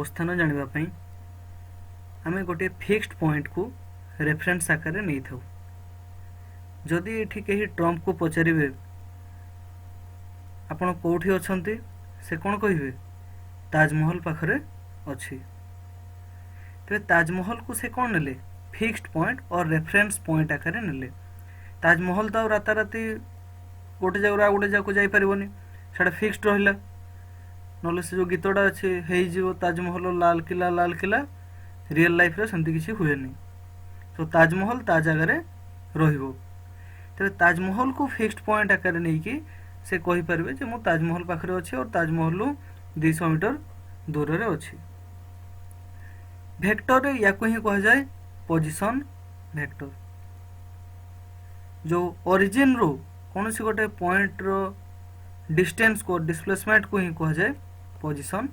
अवस्थान जानिबा पई आमे गोटे फिक्स्ड पॉइंट को रेफरेंस आकार नहीं था। जदि एठी कहीं ट्रम्प को पचारे आपण कौटी अच्छे से कौन कहे ताजमहल पाखरे अच्छी। तेरे ताजमहल को से कौन नेले फिक्स्ड पॉइंट और रेफरेंस पॉइंट आकार नेले। ताजमहल तो राताराति गोटे जगह गोटे जगह जापरनि से फिक्स्ड रहा ना से जो गीतटा अच्छे हो ताजमहल लाल किला रियल लाइफ रे सेमती किसी हुए नहीं। तो ताजमहल ता जगह रहिबो। तेरे ताजमहल को फिक्स्ड पॉइंट आकार नहीं कि से कहि परिबे जे मो ताजमहल पाखरे अछि और ताजमहल 200 मीटर दूर रे अछि। वेक्टर रे या को ही कह जाए पोजीशन वेक्टर। जो ओरिजिन रो कौन सी गोटे पॉइंट रो डिस्टेंस को डिस्प्लेसमेंट को ही कह जाए position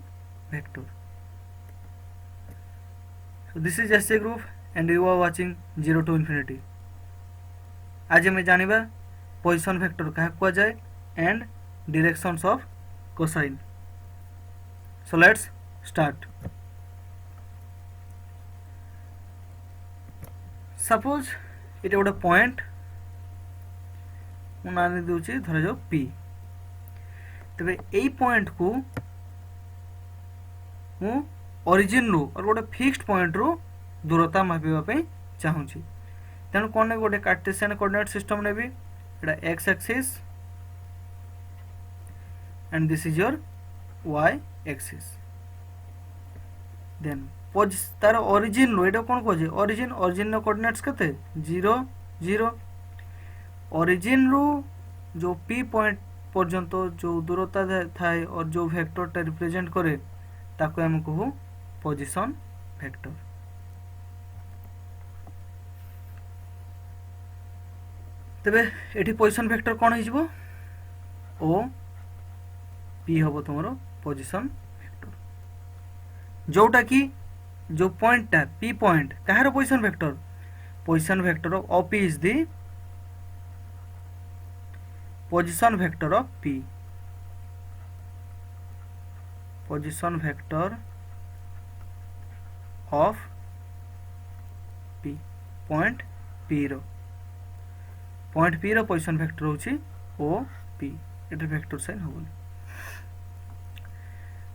vector. So this is SJ Group and you are watching 0 to Infinity। आज हमें जानिबा पोजीशन वेक्टर क्या कह जाए and directions of cosine. So let's start. Suppose ये गोटे पॉइंट मुझे नानी दूसरी धर जाओ P। तेरे यही पॉइंट को मु ओरिजिन रू और गोटे फिक्स्ड पॉइंट रू दूरता मापिबा चाहूँगी। तेणु कौन ने गोटे कार्टेशियन कोऑर्डिनेट सिस्टम ने भी एटा x axis and this is your y axis. Then तार ओरिजिन रू एटा कौन कहे ओरिजिन कोऑर्डिनेट्स केते 0 0। ओरिजिन रू जो पी पॉइंट पर्यंत जो दूरता थाए और जो वेक्टरटा रिप्रेजेंट करे ताको हम कहू पोजीशन वेक्टर। तेबे एठी पोजीशन वेक्टर कौन हो ओ पी हम तुम पोजीशन वेक्टर। जोटा कि जो पॉइंटटा पी पॉइंट कहार position vector of P is the position vector of P. Position vector of P point P रो पोजीशन वेक्टर होची ओ पी। एटा वेक्टर साइन होबो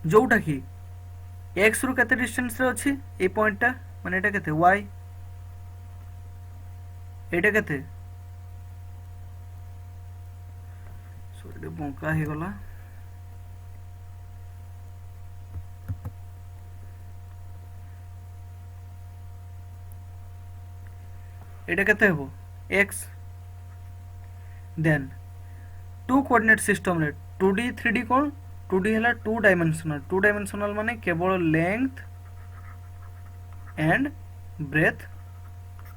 जोटा कि एक्स रु केते डिस्टेंस रे अछि ए पॉइंटटा माने एटा केते y एटा केते सो एटा बंका हे गला एटा केते हेबो x। Then two coordinate system रे 2D 3D कोन 2D हला 2 डायमेंशनल माने केवल लेंथ एंड ब्रेथ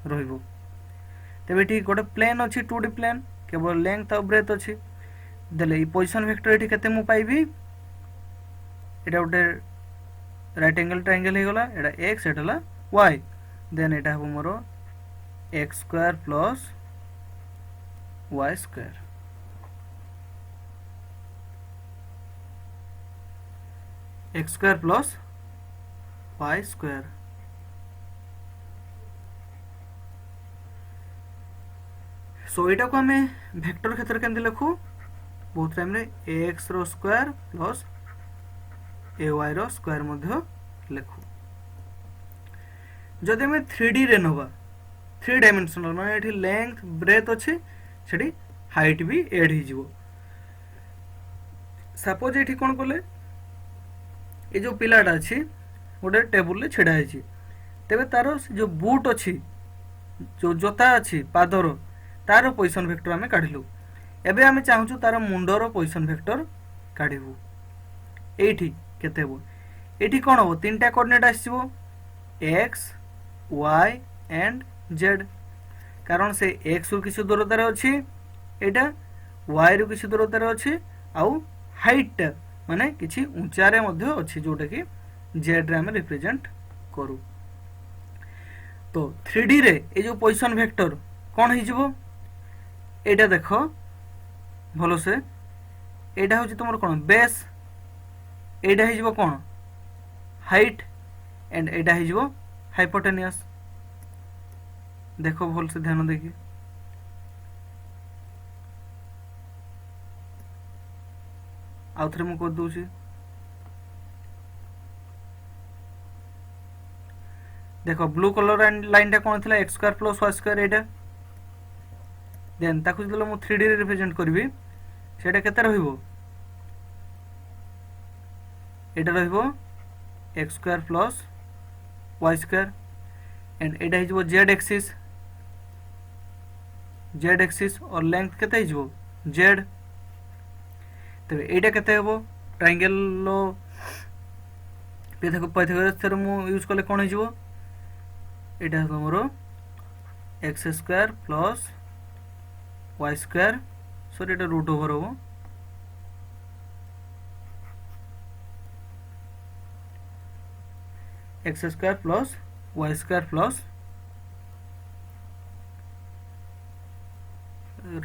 रहिबो। तबे ठीक गोटे प्लेन अछि 2D प्लेन केवल लेंथ और ब्रेथ अछि। देले ई पोजीशन वेक्टर एठी केते मु पाइबी एटा गोटे राइट एंगल ट्रायंगल हे गला एटा x एटा हला y। देन एटा हबो मोर x square plus y square. x square plus y square. So एटा को हमें वेक्टर क्षेत्र केमति लिखु बहुत टाइम रे ax रो स्क्वायर प्लस ay रो स्क्वायर मध्य लिखु। जदि हमें 3D रे नबा 3 डायमेंशनल माने एठी लेंथ ब्रेथ अछि सेठी हाइट भी ऐड ही जीवो। सपोज एठी कोन कोले ए जो पिलाटा अछि गोटे टेबुल ले छिडा हेछि। तेबे तारो जो बूट अछि जो जोता अछि पादर तारो पोजीशन वेक्टर हमें काढिलु। एबे हमें चाहूछु तारो मुंडरो पोजीशन वेक्टर काढिबु। एठी केते हो एठी कोन हो तीनटा कोऑर्डिनेट आसीबो x y एंड z। कारण से x रु किसी दूरता रे अछि एटा y रु किसी दूरता रे अछि आउ हाइट माने किसी ऊंचा रे मध्य अछि जोटा कि z रे हम रिप्रेजेंट करू। तो 3D रे ए जो पोजीशन वेक्टर कोन हि जिवो एटा देखो भलो से एटा होची तुमर कोन बेस एटा हि जिवो कोन हाइट एंड एटा हो हाइपोटेनियस। देख भल से ध्यान देखिए आउ थे मुझे कर दूसरी देख ब्लू कलर लाइन टा कौन थी x square plus y square एटा देन ताकू जो मुझे 3D रे रिप्रेजेंट करी से केते रहिबो एटा रहिबो x square plus y square and एटा हो जेड एक्सिस और लेंथ केते हो जेड तेरे एटा केते हेबो ट्रायंगल लो पाइथागोरस थ्योरम यूज कले कोन हिजबो एटा हमरो x square plus y square sorry एटा रूट ओवर हो x square plus y square plus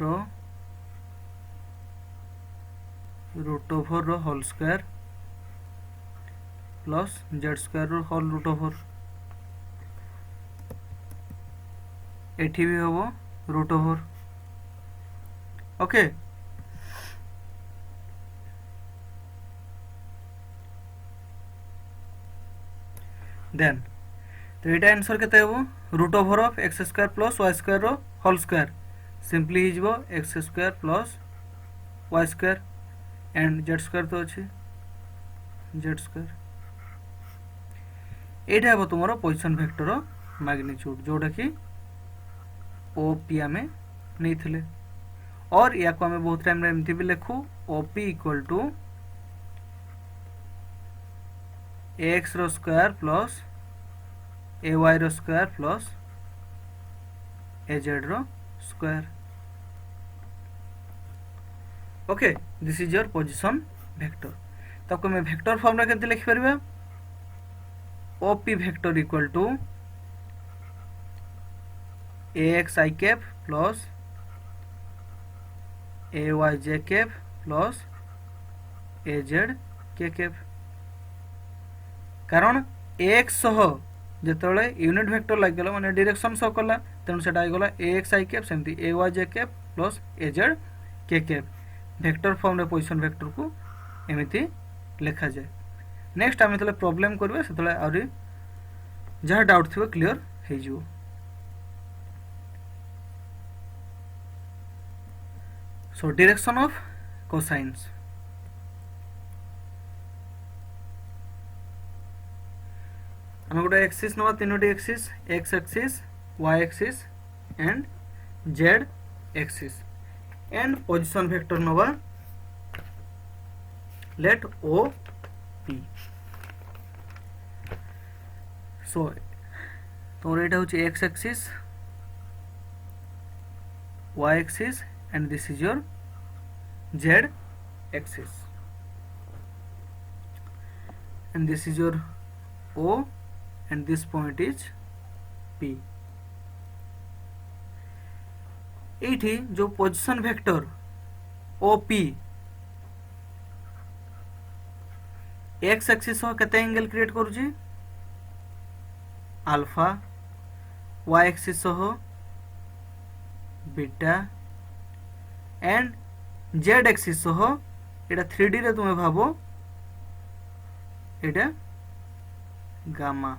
रो रूट ओवर रो whole square plus z square रो होल रूट ओवर एठी भी होबो रूट ओवर ओके देन तो एटा आंसर केते हेबो root over of x square plus y square रो whole square simply हिजबो x square plus y square and Z square तो अच्छे जेड स्क्वायर एटा हेबो तुमरो पोजीशन वेक्टर मैग्नीट्यूड जोटा कि ओपी आमे नहीं थिले और या को आमे बहुत टाइम रे एमती भी लिखू ओपी इक्वल टू एक्स रो स्क्वायर प्लस ए वाई रो स्क्वायर प्लस ए जेड रो square okay this is your position vector तब मैं वेक्टर फॉर्म रे केते लिखि परबा OP vector equal to ax I cap plus ay j cap plus az k cap कारण x सह जेतले यूनिट वेक्टर लाग गला माने डायरेक्शन सह कला तेनु सेटा आइ गला ax I कैप सेमती ay j cap plus az k cap vector form रे पोजीशन वेक्टर को एमिति लिखा जाए नेक्स्ट आमे तले प्रॉब्लम करबे सेतले आउरी जहा डाउट थिबो क्लियर हे जिवो So direction of cosines आम गोटे एक्सिस नवा तीनोटी axis x axis y axis and z axis and position vector नवा लेट ओ पी सो तो एटा होची x axis y axis and this is your z axis and this is your o and this point is p एठी जो position vector OP x axis केते angle create करूची alpha y axis beta and z axis सह एटा 3D रे तुमे भाबो एटा gamma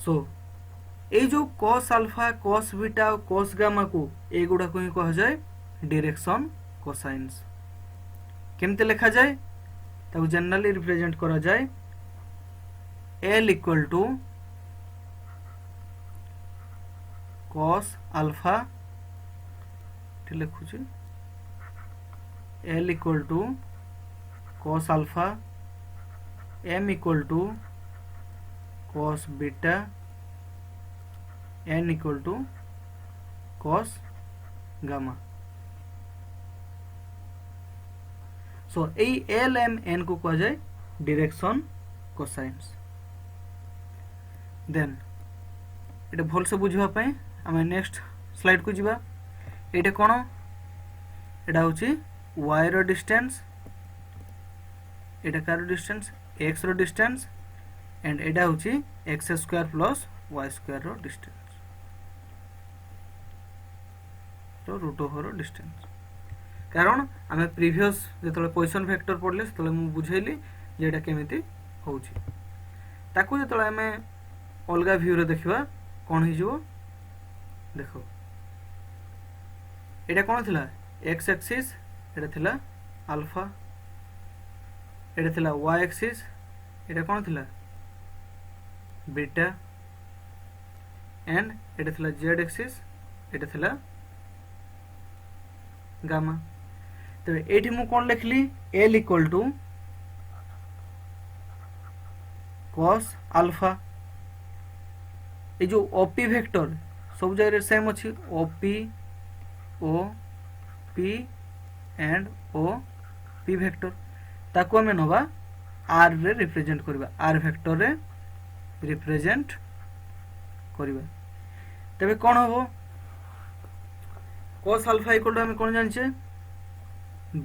सो ए जो cos alpha cos beta और cos गामा को ए गुडा को ही कह जाए डायरेक्शन कोसाइन्स केमते लिखा जाए ताको जनरली रिप्रेजेंट करा जाए L equal to cos alpha लिखुची L equal to cos alpha M equal to cos beta N equal to cos gamma so एई L M N को कह जाए डायरेक्शन कोसाइन्स देन एटा भल से बुझवा पई आमे नेक्स्ट स्लाइड को जिबा एटा कोन एटा होची y रो डिस्टेंस एटा कार डिस्टेंस x रो डिस्टेंस एंड एटा होची x square plus y square रो डिस्टेंस तो रूट ओवर रो डिस्टेंस कारण आमे प्रीवियस जेतले पोजीशन वेक्टर पढले सेतले मु बुझैली जे एटा केमिति होची ताकू जेतले आमे अलगा व्यू रे देखिबा कोन हि जो देखो एटा कोन थिला x एक्सिस एटा थिला अल्फा एटा थिला y एक्सिस एटा कोन थिला बीटा एंड एटा थिला z एक्सिस एटा थिला गामा तो एठी मु कोन लिखली l equal to cos alpha ए जो OP वेक्टर सब जगह सेम अछि OP OP and OP vector ताको हमें नवा r रे रिप्रेजेंट करबा r वेक्टर रे रिप्रेजेंट करबा तबे कोन होबो cos अल्फा इक्वल टू हमें कोन जानछे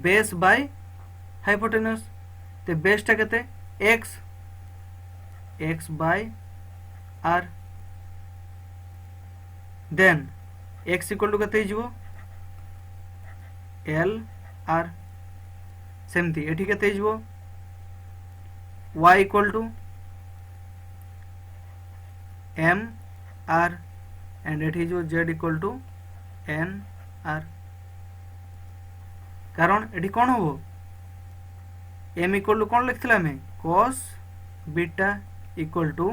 बेस बाय हाइपोटेनस ते बेस ता केते x by r then x equal to केते हिजबो l r सेमती एठी केते हिजबो y equal to m r and एठी जो z equal to n r कारण एठी कोन होबो m इक्वल टू कोन लिखथिला में cos beta equal to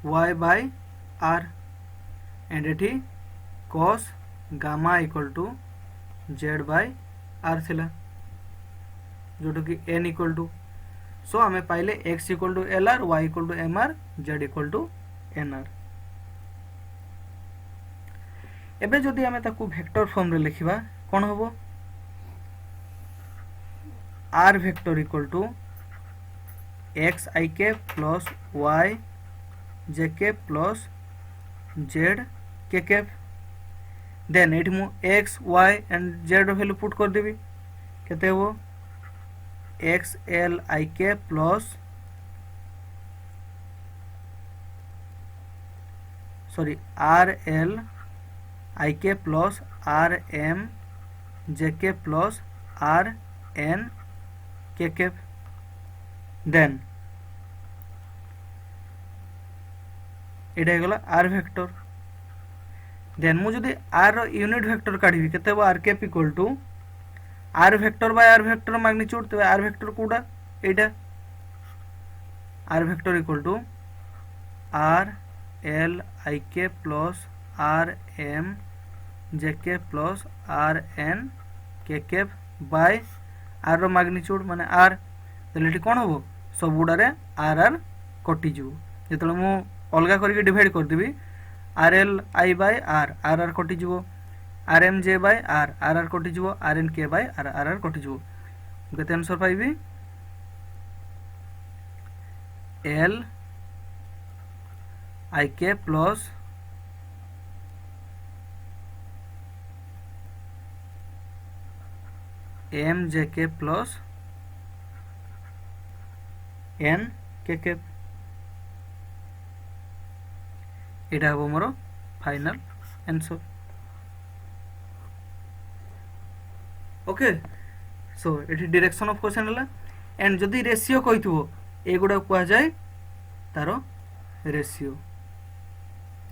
y by r and एठी cos gamma equal to z by r थिला जोटो कि n इक्वल टू सो हमें पाइले x equal to l r y equal to m r z equal to n r एबे जदि हमें ताकू वेक्टर फॉर्म रे लिखिबा कोन होबो r vector equal to x i k plus y j k plus z k k then एठी मु x y and z रो वैल्यू पुट कर देबी केते हो x l i k plus sorry r l i k plus r m j k plus r n k k then एटा गला r vector then मु जदी r रो यूनिट वेक्टर काढिबी केते हो r cap equal to r vector by r vector magnitude तो r vector कोडा एटा r vector equal to r l i k plus r m j k plus r n k k by r रो magnitude माने r तलेटी कोन होबो सब गुडा रे r r कटि जु जेतले मु अलगा करके डिवाइड कर देबी r l i by r r r कटि जु r m j by r r r कटि जु r n k by r r r कटि जु केते आंसर पाइबी l i k plus m j k plus n k k एटा हबो मोर फाइनल आंसर ओके सो एठी डायरेक्शन ऑफ क्वेश्चन हला एंड जदी रेशियो कहितबो एगुडा कुआ जाय तारो ratio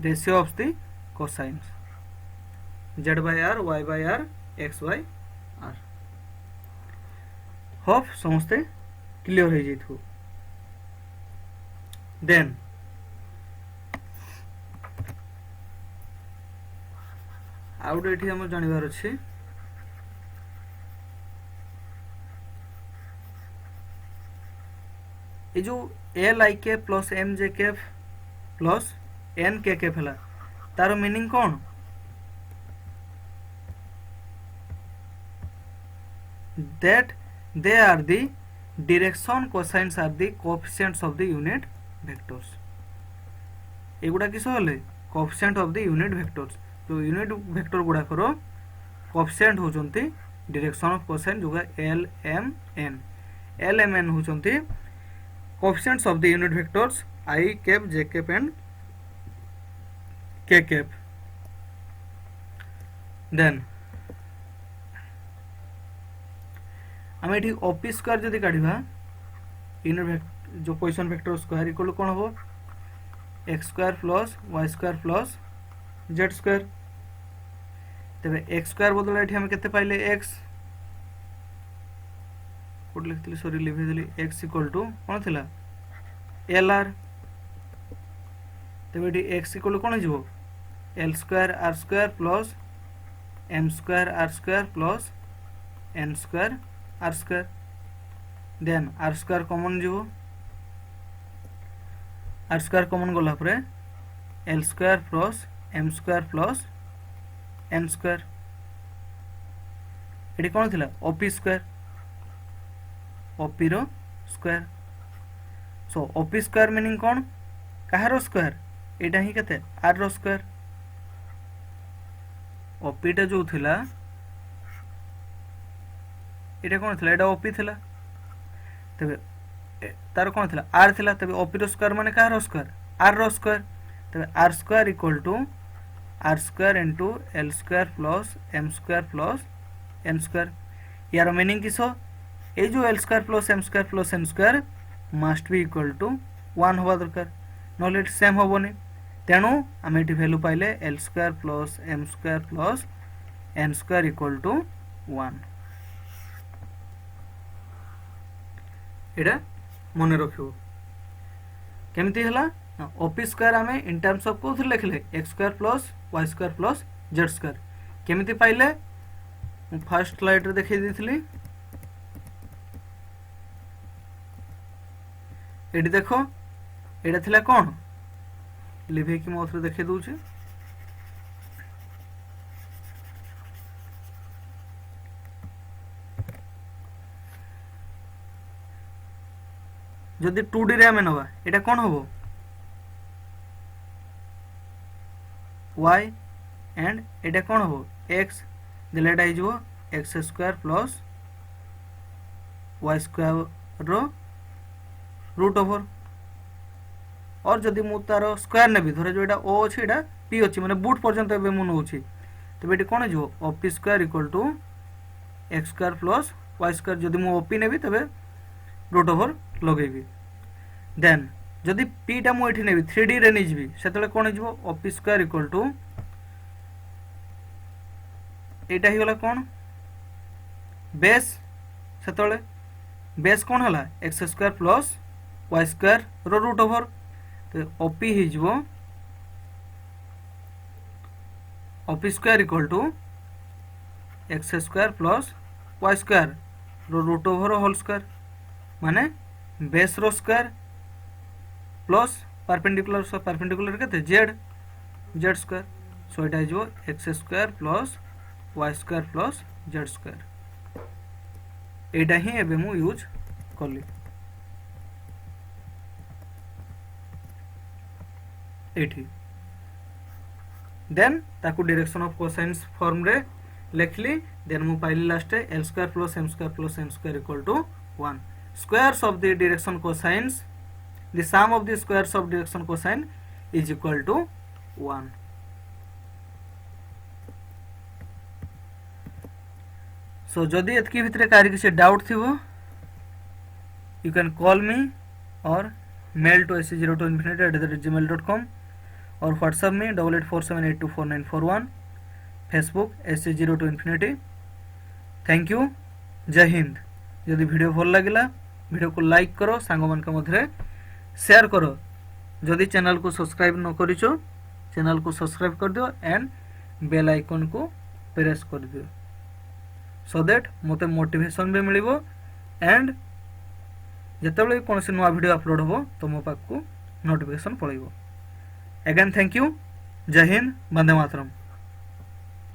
ratio of the cosines z by r y by r x by r hope समझते क्लियर हो जाइथु देन आउट एठी हम जानिबार अछि ए जो एल आई के प्लस एम जे के प्लस एन के फेला तार मीनिंग कौन that they are the direction cosines are the coefficients of the unit vectors एगुडा किस होले coefficient of the unit vectors जो unit vector गुडा करो coefficient होचंती डायरेक्शन ऑफ कोसाइन जो एल एम एन होचंती coefficients of the unit vectors i cap j cap and k cap then आम ये ओपी स्क्वायर जदि काढ़ा यूनिट जो पोजिशन वेक्टर स्क्वायर इक्वल कौन हम x square plus y square plus z square तेरे x square बदल ये आम के पाइले एक्स कौट लिखी सॉरी लिखी एक्स इक्वल टू कौन थी एल आर तेरे ये एक्स इक्वल कौन हो l square r square plus m square r square plus n square r square then r square common जो आर स्क्वायर कॉमन गला परे l square plus m square plus n square ये कौन थी OP square OP रो square so OP square meaning कौन कहार square एटा ही केते आर रो स्क्वायर ओपी टा जो थिला एटा कौन थिला एटा ओपी थिला तबे तार कौन थिला आर थिला तबे ओपी रो स्क्वायर माने कहार स्क्वायर आर रो स्क्वायर तबे r square equal to r square into l square plus m square plus n square यार मीनिंग किसो ए जो l square plus m square plus n square must be equal to 1 होबा दरकार नले same होबोनी तेणु आम ये भैल्यू पाइले l square plus m square plus n square equal to 1 एटा मन रखियो केमती हला ओपी स्क्वायर आम इन टर्म्स ऑफ को लिखले x square plus y square plus z square केमती पाइले फर्स्ट स्लाइड रे देखै दिथली एडी देखो एटा थिला कोन लिभे कि मोथरे देखै दउछि जदि 2D रे आमे नबा एटा कोन होबो y एंड एटा कोन होबो x देले एटा हिजो x square plus y square रो रूट ओवर और जदि मु तार स्क्वायर नेबी धरे जो एटा o अछि एटा p अछि माने बूट पर्यंत एबे मु नउछि तबे एटी कोन हिजो op square equal to x square plus y square जदि मु op नेबी तबे रूट ओवर लगेबी देन जदि p टा मु एठी नेबी 3D रे नै जिबी सेतले कोन हिजो op स्क्वायर इक्वल टू एटा ही गला कोन बेस सेतले बेस कोन हला x square plus y square रो रूट ओवर तो op हिजो op square equal to x square plus y square रो रूट ओवर होल स्क्वायर माने बेस रो स्क्वायर प्लस परपेंडिकुलर केते z स्क्वायर सो एटा हिजो x square plus y square plus z square एटा ही एबे मु यूज करली एठी देन ताकू डायरेक्शन ऑफ कोसाइन्स फॉर्म रे लिखली देन मु पाइली last l square plus m square plus n square equal to 1 squares of the direction cosines the sum of the squares of direction cosine is equal to 1 so जदि एतकी भितरे car किसी doubt थिबो you can call मी और mail to sc02infinity@gmail.com और WhatsApp में 8847824941 Facebook sc02infinity thank you जय हिंद जदि वीडियो भल लगिला वीडियो को लाइक करो सांग मान के मध्य शेयर करो जदि चैनल को सब्सक्राइब न करिचो चैनल को सब्सक्राइब कर दियो एंड बेल आइकन को प्रेस कर दियो सो दैट मते मोटिवेशन भी मिलिबो एंड जेतेबेले कोनसे नवा वीडियो अपलोड हो तो मो पाक को नोटिफिकेशन पड़ेगा अगेन थैंक यू जय हिंद वंदे मातरम।